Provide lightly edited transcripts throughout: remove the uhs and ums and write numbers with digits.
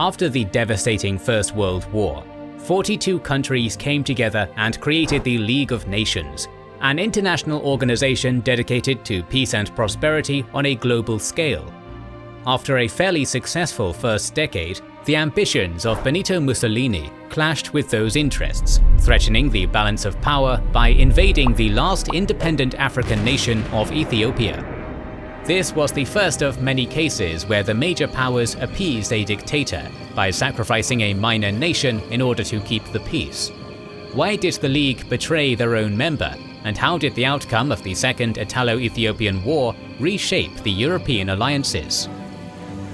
After the devastating First World War, 42 countries came together and created the League of Nations, an international organization dedicated to peace and prosperity on a global scale. After a fairly successful first decade, the ambitions of Benito Mussolini clashed with those interests, threatening the balance of power by invading the last independent African nation of Ethiopia. This was the first of many cases where the major powers appeased a dictator by sacrificing a minor nation in order to keep the peace. Why did the League betray their own member, and how did the outcome of the Second Italo-Ethiopian War reshape the European alliances?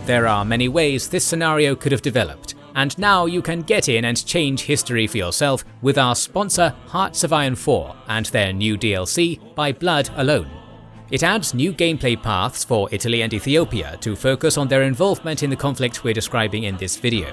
There are many ways this scenario could have developed, and now you can get in and change history for yourself with our sponsor Hearts of Iron 4 and their new DLC, By Blood Alone. It adds new gameplay paths for Italy and Ethiopia to focus on their involvement in the conflict we're describing in this video.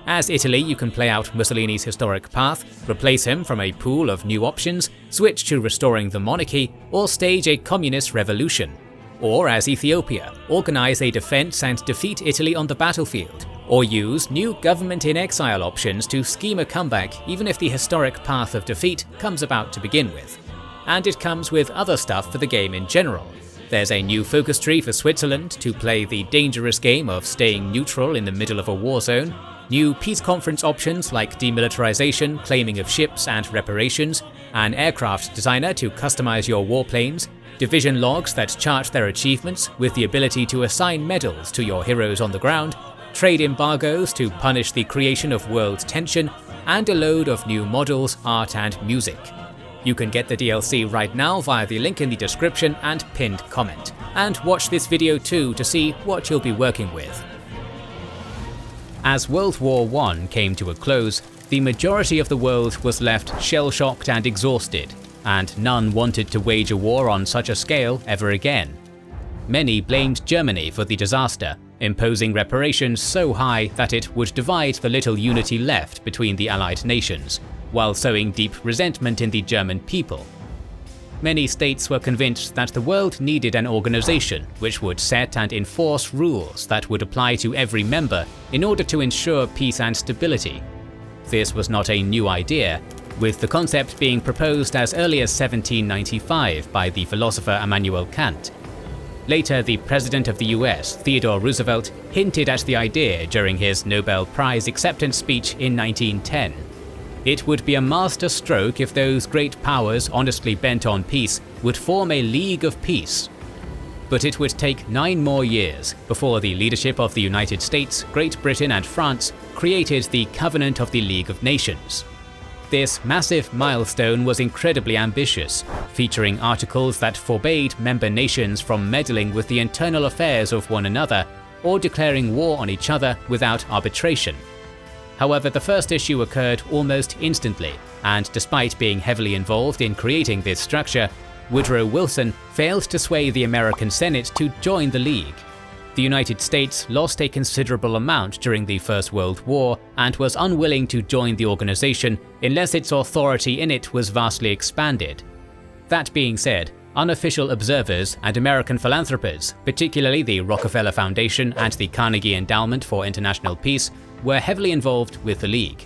As Italy, you can play out Mussolini's historic path, replace him from a pool of new options, switch to restoring the monarchy, or stage a communist revolution. Or as Ethiopia, organize a defense and defeat Italy on the battlefield, or use new government in exile options to scheme a comeback even if the historic path of defeat comes about to begin with. And it comes with other stuff for the game in general. There's a new focus tree for Switzerland to play the dangerous game of staying neutral in the middle of a war zone, new peace conference options like demilitarization, claiming of ships and reparations, an aircraft designer to customize your warplanes, division logs that chart their achievements with the ability to assign medals to your heroes on the ground, trade embargoes to punish the creation of world tension, and a load of new models, art and music. You can get the DLC right now via the link in the description and pinned comment, and watch this video too to see what you'll be working with. As World War I came to a close, the majority of the world was left shell-shocked and exhausted, and none wanted to wage a war on such a scale ever again. Many blamed Germany for the disaster, imposing reparations so high that it would divide the little unity left between the Allied nations, while sowing deep resentment in the German people. Many states were convinced that the world needed an organization which would set and enforce rules that would apply to every member in order to ensure peace and stability. This was not a new idea, with the concept being proposed as early as 1795 by the philosopher Immanuel Kant. Later, the President of the US, Theodore Roosevelt, hinted at the idea during his Nobel Prize acceptance speech in 1910. It would be a master stroke if those great powers honestly bent on peace would form a League of Peace. But it would take 9 more years before the leadership of the United States, Great Britain and France created the Covenant of the League of Nations. This massive milestone was incredibly ambitious, featuring articles that forbade member nations from meddling with the internal affairs of one another or declaring war on each other without arbitration. However, the first issue occurred almost instantly, and despite being heavily involved in creating this structure, Woodrow Wilson failed to sway the American Senate to join the League. The United States lost a considerable amount during the First World War and was unwilling to join the organization unless its authority in it was vastly expanded. That being said, unofficial observers and American philanthropists, particularly the Rockefeller Foundation and the Carnegie Endowment for International Peace, were heavily involved with the League.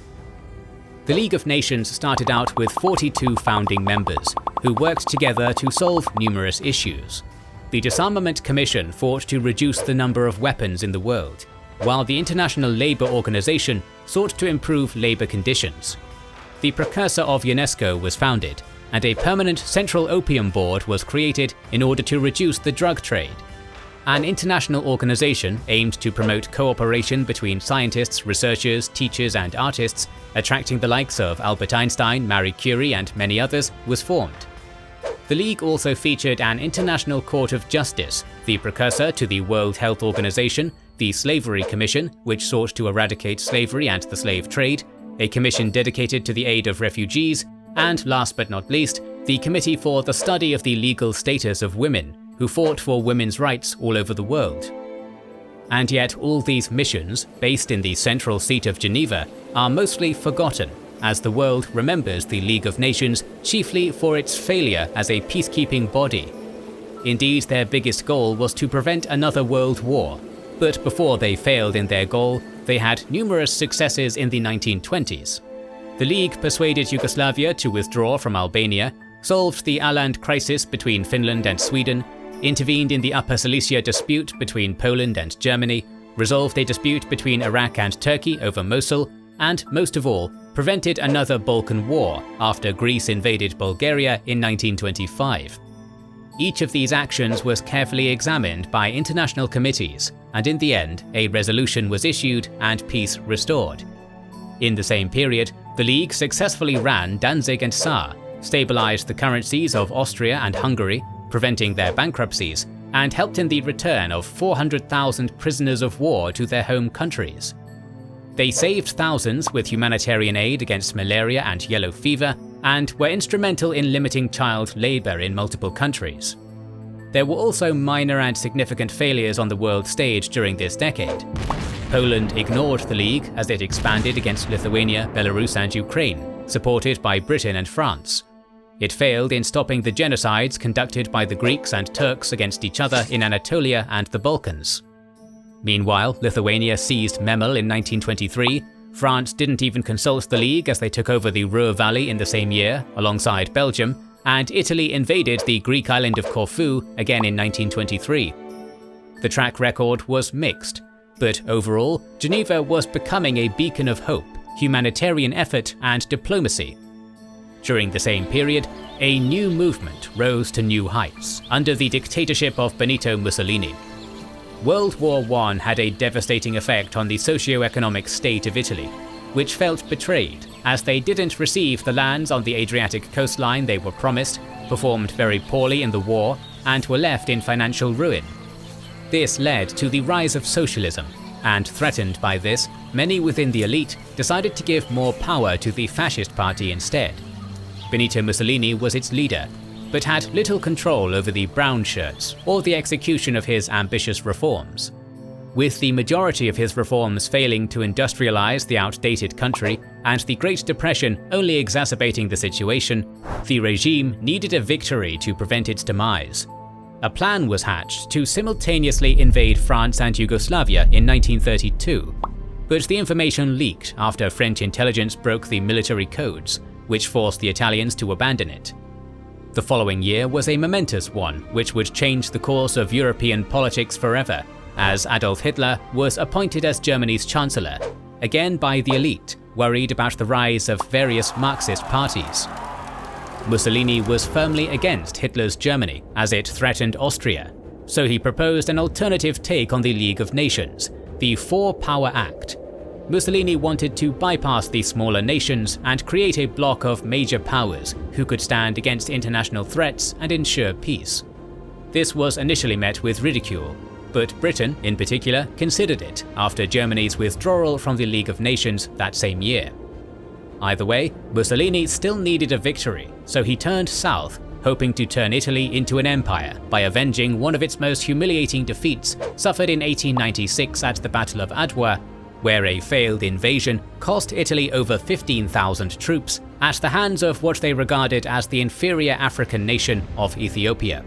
The League of Nations started out with 42 founding members, who worked together to solve numerous issues. The Disarmament Commission fought to reduce the number of weapons in the world, while the International Labour Organization sought to improve labour conditions. The precursor of UNESCO was founded, and a permanent Central Opium Board was created in order to reduce the drug trade. An international organization aimed to promote cooperation between scientists, researchers, teachers and artists, attracting the likes of Albert Einstein, Marie Curie and many others, was formed. The League also featured an International Court of Justice, the precursor to the World Health Organization, the Slavery Commission, which sought to eradicate slavery and the slave trade, a commission dedicated to the aid of refugees, and last but not least, the Committee for the Study of the Legal Status of Women, who fought for women's rights all over the world. And yet all these missions, based in the central seat of Geneva, are mostly forgotten, as the world remembers the League of Nations chiefly for its failure as a peacekeeping body. Indeed, their biggest goal was to prevent another world war, but before they failed in their goal, They had numerous successes in the 1920s. The League persuaded Yugoslavia to withdraw from Albania, solved the Åland crisis between Finland and Sweden, intervened in the Upper Silesia dispute between Poland and Germany, resolved a dispute between Iraq and Turkey over Mosul, and most of all, prevented another Balkan War after Greece invaded Bulgaria in 1925. Each of these actions was carefully examined by international committees, and in the end, a resolution was issued and peace restored. In the same period, the League successfully ran Danzig and Saar, stabilized the currencies of Austria and Hungary, preventing their bankruptcies, and helped in the return of 400,000 prisoners of war to their home countries. They saved thousands with humanitarian aid against malaria and yellow fever, and were instrumental in limiting child labor in multiple countries. There were also minor and significant failures on the world stage during this decade. Poland ignored the League as it expanded against Lithuania, Belarus and Ukraine, supported by Britain and France. It failed in stopping the genocides conducted by the Greeks and Turks against each other in Anatolia and the Balkans. Meanwhile, Lithuania seized Memel in 1923, France didn't even consult the League as they took over the Ruhr Valley in the same year, alongside Belgium, and Italy invaded the Greek island of Corfu again in 1923. The track record was mixed, but overall, Geneva was becoming a beacon of hope, humanitarian effort and diplomacy. During the same period, a new movement rose to new heights under the dictatorship of Benito Mussolini. World War I had a devastating effect on the socio-economic state of Italy, which felt betrayed as they didn't receive the lands on the Adriatic coastline they were promised, performed very poorly in the war, and were left in financial ruin. This led to the rise of socialism, and threatened by this, many within the elite decided to give more power to the Fascist Party instead. Benito Mussolini was its leader, but had little control over the brown shirts or the execution of his ambitious reforms. With the majority of his reforms failing to industrialize the outdated country and the Great Depression only exacerbating the situation, the regime needed a victory to prevent its demise. A plan was hatched to simultaneously invade France and Yugoslavia in 1932, but the information leaked after French intelligence broke the military codes, which forced the Italians to abandon it. The following year was a momentous one, which would change the course of European politics forever, as Adolf Hitler was appointed as Germany's Chancellor, again by the elite, worried about the rise of various Marxist parties. Mussolini was firmly against Hitler's Germany, as it threatened Austria, so he proposed an alternative take on the League of Nations, the Four-Power Act. Mussolini wanted to bypass the smaller nations and create a bloc of major powers who could stand against international threats and ensure peace. This was initially met with ridicule, but Britain, in particular, considered it after Germany's withdrawal from the League of Nations that same year. Either way, Mussolini still needed a victory, so he turned south, hoping to turn Italy into an empire by avenging one of its most humiliating defeats suffered in 1896 at the Battle of Adwa, where a failed invasion cost Italy over 15,000 troops at the hands of what they regarded as the inferior African nation of Ethiopia.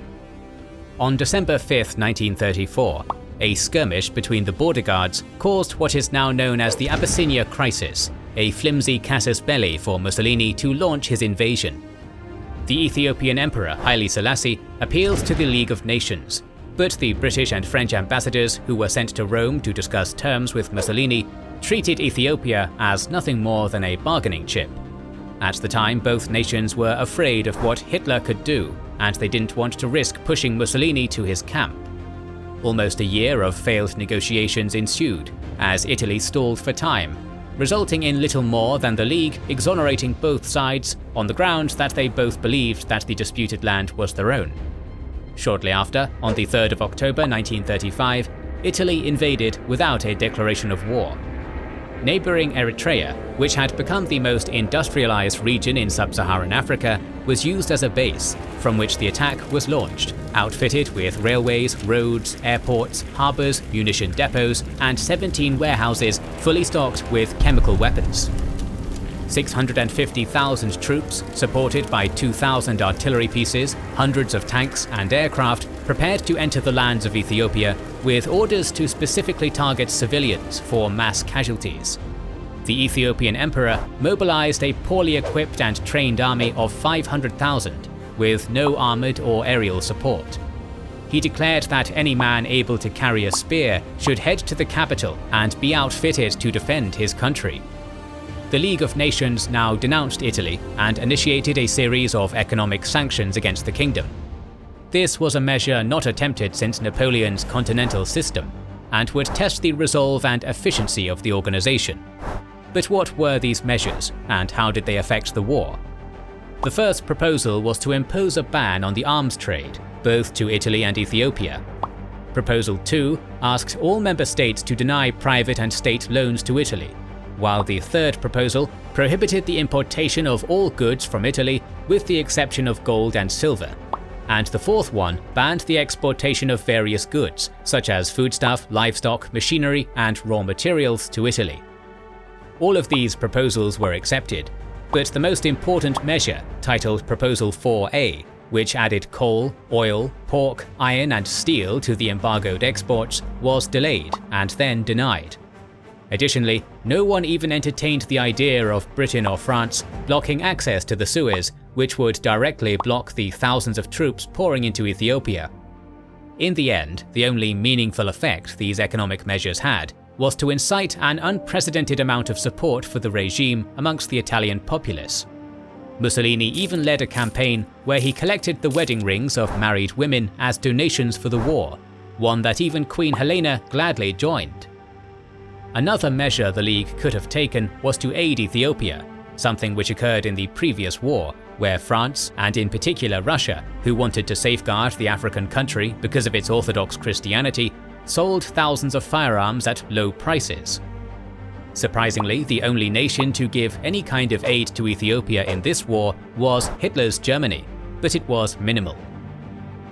On December 5, 1934, a skirmish between the border guards caused what is now known as the Abyssinia crisis, a flimsy casus belli for Mussolini to launch his invasion. The Ethiopian Emperor Haile Selassie appealed to the League of Nations, but the British and French ambassadors who were sent to Rome to discuss terms with Mussolini treated Ethiopia as nothing more than a bargaining chip. At the time, both nations were afraid of what Hitler could do, and they didn't want to risk pushing Mussolini to his camp. Almost a year of failed negotiations ensued, as Italy stalled for time, resulting in little more than the League exonerating both sides on the grounds that they both believed that the disputed land was their own. Shortly after, on the 3rd of October 1935, Italy invaded without a declaration of war. Neighbouring Eritrea, which had become the most industrialized region in sub-Saharan Africa, was used as a base, from which the attack was launched, outfitted with railways, roads, airports, harbours, munition depots, and 17 warehouses fully stocked with chemical weapons. 650,000 troops, supported by 2,000 artillery pieces, hundreds of tanks and aircraft, prepared to enter the lands of Ethiopia with orders to specifically target civilians for mass casualties. The Ethiopian emperor mobilized a poorly equipped and trained army of 500,000 with no armored or aerial support. He declared that any man able to carry a spear should head to the capital and be outfitted to defend his country. The League of Nations now denounced Italy and initiated a series of economic sanctions against the kingdom. This was a measure not attempted since Napoleon's continental system, and would test the resolve and efficiency of the organization. But what were these measures, and how did they affect the war? The first proposal was to impose a ban on the arms trade, both to Italy and Ethiopia. Proposal 2 asked all member states to deny private and state loans to Italy, while the third proposal prohibited the importation of all goods from Italy with the exception of gold and silver. And the fourth one banned the exportation of various goods, such as foodstuff, livestock, machinery, and raw materials to Italy. All of these proposals were accepted, but the most important measure, titled Proposal 4A, which added coal, oil, pork, iron and steel to the embargoed exports, was delayed and then denied. Additionally, no one even entertained the idea of Britain or France blocking access to the Suez, which would directly block the thousands of troops pouring into Ethiopia. In the end, the only meaningful effect these economic measures had was to incite an unprecedented amount of support for the regime amongst the Italian populace. Mussolini even led a campaign where he collected the wedding rings of married women as donations for the war, one that even Queen Helena gladly joined. Another measure the League could have taken was to aid Ethiopia, something which occurred in the previous war, where France, and in particular Russia, who wanted to safeguard the African country because of its Orthodox Christianity, sold thousands of firearms at low prices. Surprisingly, the only nation to give any kind of aid to Ethiopia in this war was Hitler's Germany, but it was minimal.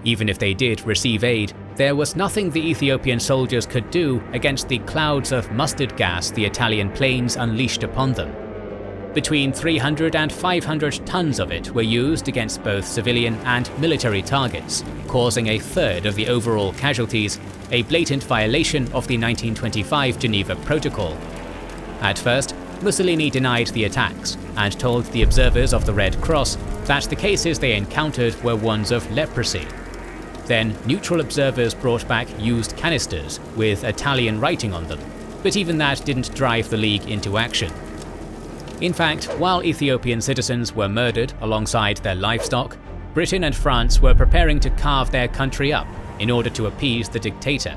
Even if they did receive aid, there was nothing the Ethiopian soldiers could do against the clouds of mustard gas the Italian planes unleashed upon them. Between 300 and 500 tons of it were used against both civilian and military targets, causing a third of the overall casualties, a blatant violation of the 1925 Geneva Protocol. At first, Mussolini denied the attacks and told the observers of the Red Cross that the cases they encountered were ones of leprosy. Then, neutral observers brought back used canisters with Italian writing on them, but even that didn't drive the League into action. In fact, while Ethiopian citizens were murdered alongside their livestock, Britain and France were preparing to carve their country up in order to appease the dictator.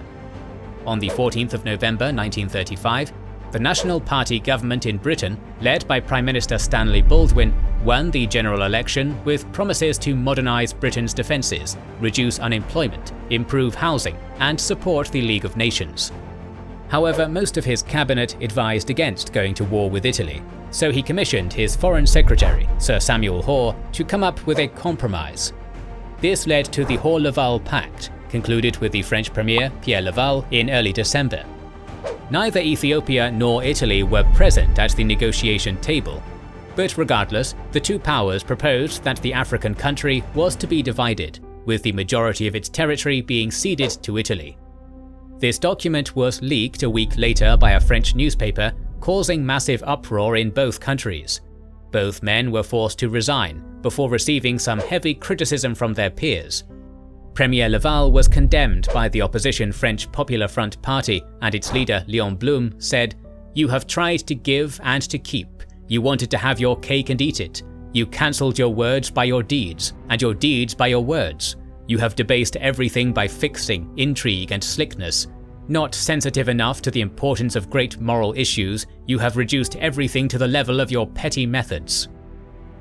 On the 14th of November 1935, the National Party government in Britain, led by Prime Minister Stanley Baldwin, won the general election with promises to modernise Britain's defences, reduce unemployment, improve housing, and support the League of Nations. However, most of his cabinet advised against going to war with Italy, so he commissioned his Foreign Secretary, Sir Samuel Hoare, to come up with a compromise. This led to the Hoare-Laval Pact, concluded with the French Premier Pierre Laval in early December. Neither Ethiopia nor Italy were present at the negotiation table, but regardless, the two powers proposed that the African country was to be divided, with the majority of its territory being ceded to Italy. This document was leaked a week later by a French newspaper, causing massive uproar in both countries. Both men were forced to resign before receiving some heavy criticism from their peers. Premier Laval was condemned by the opposition French Popular Front Party, and its leader Léon Blum said, "You have tried to give and to keep. You wanted to have your cake and eat it. You cancelled your words by your deeds, and your deeds by your words. You have debased everything by fixing, intrigue and slickness. Not sensitive enough to the importance of great moral issues, you have reduced everything to the level of your petty methods."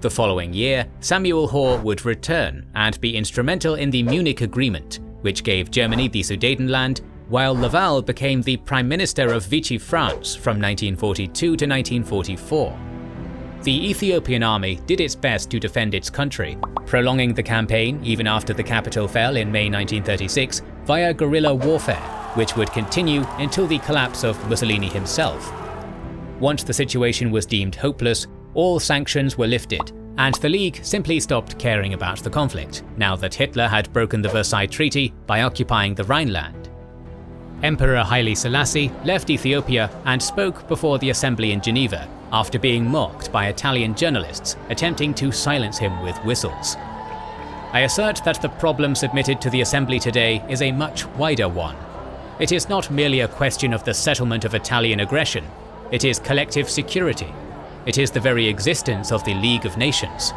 The following year, Samuel Hoare would return and be instrumental in the Munich Agreement, which gave Germany the Sudetenland, while Laval became the Prime Minister of Vichy France from 1942 to 1944. The Ethiopian army did its best to defend its country, prolonging the campaign even after the capital fell in May 1936 via guerrilla warfare, which would continue until the collapse of Mussolini himself. Once the situation was deemed hopeless, All sanctions were lifted, and the League simply stopped caring about the conflict, now that Hitler had broken the Versailles Treaty by occupying the Rhineland. Emperor Haile Selassie left Ethiopia and spoke before the assembly in Geneva after being mocked by Italian journalists attempting to silence him with whistles. I assert that the problem submitted to the assembly today is a much wider one. It is not merely a question of the settlement of Italian aggression, it is collective security. It is the very existence of the League of Nations.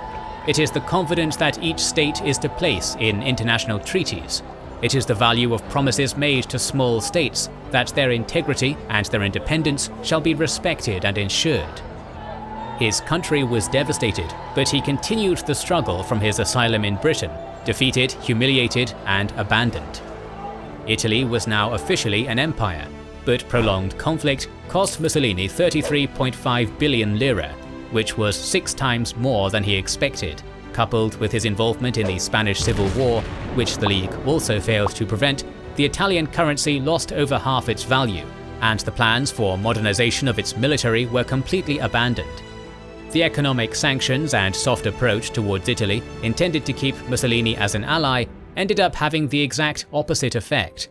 It is the confidence that each state is to place in international treaties. It is the value of promises made to small states that their integrity and their independence shall be respected and ensured. His country was devastated, but he continued the struggle from his asylum in Britain, defeated, humiliated, and abandoned. Italy was now officially an empire, but prolonged conflict cost Mussolini 33.5 billion lira, which was 6 times more than he expected, coupled with his involvement in the Spanish Civil War, which the League also failed to prevent. The Italian currency lost over half its value, and the plans for modernization of its military were completely abandoned. The economic sanctions and soft approach towards Italy, intended to keep Mussolini as an ally, ended up having the exact opposite effect.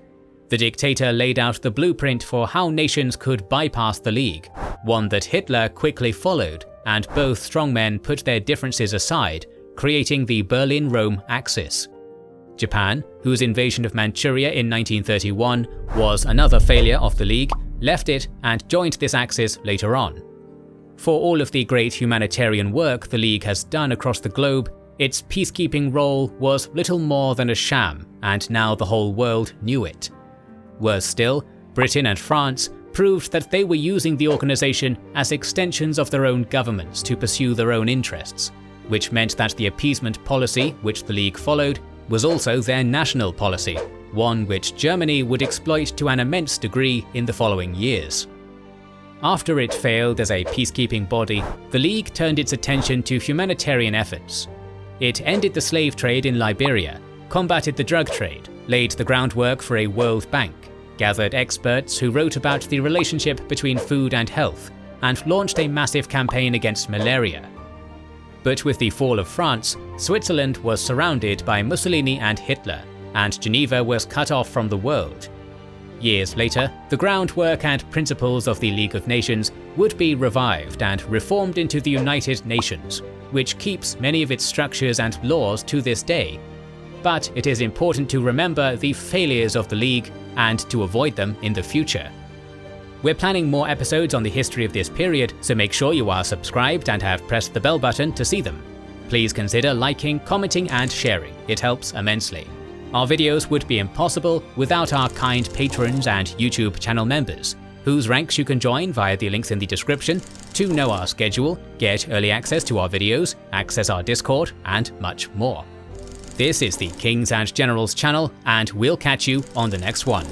The dictator laid out the blueprint for how nations could bypass the League, one that Hitler quickly followed, and both strongmen put their differences aside, creating the Berlin-Rome Axis. Japan, whose invasion of Manchuria in 1931 was another failure of the League, left it and joined this axis later on. For all of the great humanitarian work the League has done across the globe, its peacekeeping role was little more than a sham, and now the whole world knew it. Worse still, Britain and France proved that they were using the organization as extensions of their own governments to pursue their own interests, which meant that the appeasement policy which the League followed was also their national policy, one which Germany would exploit to an immense degree in the following years. After it failed as a peacekeeping body, the League turned its attention to humanitarian efforts. It ended the slave trade in Liberia, combated the drug trade, laid the groundwork for a World Bank, gathered experts who wrote about the relationship between food and health, and launched a massive campaign against malaria. But with the fall of France, Switzerland was surrounded by Mussolini and Hitler, and Geneva was cut off from the world. Years later, the groundwork and principles of the League of Nations would be revived and reformed into the United Nations, which keeps many of its structures and laws to this day. But it is important to remember the failures of the League and to avoid them in the future. We're planning more episodes on the history of this period, so make sure you are subscribed and have pressed the bell button to see them. Please consider liking, commenting and sharing, it helps immensely. Our videos would be impossible without our kind patrons and YouTube channel members, whose ranks you can join via the links in the description to know our schedule, get early access to our videos, access our Discord, and much more. This is the Kings and Generals channel, and we'll catch you on the next one.